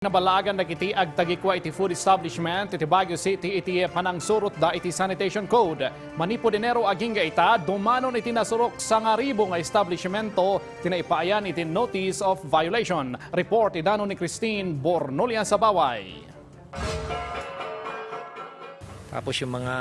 Nabalagan na iti agtagikwa iti food establishment iti Baguio City iti panang surot da iti sanitation code. Manipo dinero aging ita dumanon iti nasurok sa nga ribo nga establishmento tinaipayan iti notice of violation. Report idano ni Christine Bornolian sa Baway. Tapos yung mga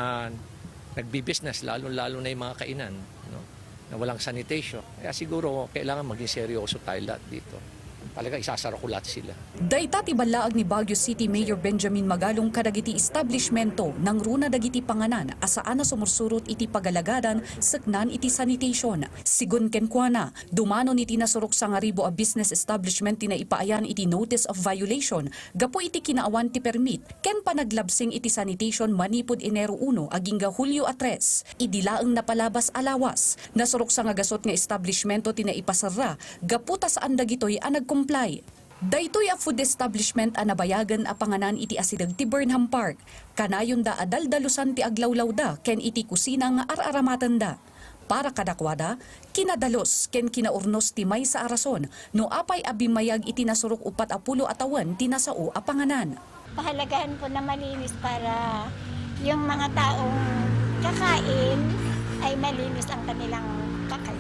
nagbi-business, lalo-lalo na yung mga kainan, no? Na walang sanitation. Kaya siguro kailangan maging seryoso tayo lahat dito. Talaga isasara ko lahat sila. Dayta ti balaag ni Baguio City Mayor Benjamin Magalong kadagiti establishmento ng runa dagiti panganan asaan na sumursurot iti pagalagadan saknan iti sanitation. Sigun kenkwana, dumano iti nasurok sa nga ribo a business establishment tina ipaayan iti notice of violation. Gapo iti kinaawan ti permit ken panaglabsing iti sanitation manipod Enero 1 aging Hulyo 3. Idilaeng napalabas alawas. Nasurok sa nga gasot nga establishmento tina ipasara. Gapo ta saan dagitoy a nagkumpay. Daytoy a food establishment a nabayagan a panganan iti asidag ti Burnham Park. Kanayon da adaldalusan ti aglawlaw da ken iti kusina nga araramatan da. Para kadakwada, kinadalos ken kinaurnos ti may sa arason no apay abimayag iti nasurok upat apulo atawan ti nasao a panganan. Pahalagahan po na malinis para yung mga taong kakain ay malinis ang kanilang kakain.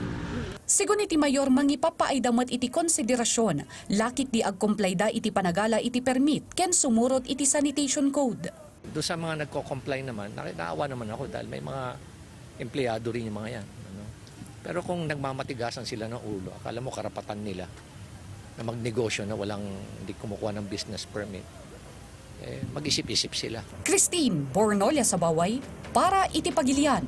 Sigun iti mayor mangipapaay damat iti konsiderasyon, lakit di agkomplay da iti panagala iti permit, ken sumurot iti sanitation code. Doon sa mga nagko-comply naman, naawa naman ako dahil may mga empleyado rin yung mga yan. Ano? Pero kung nagmamatigasan sila ng ulo, akala mo karapatan nila na magnegosyo na hindi kumukuha ng business permit, mag-isip-isip sila. Christine Bornolia sa Baway, para iti Pagilian.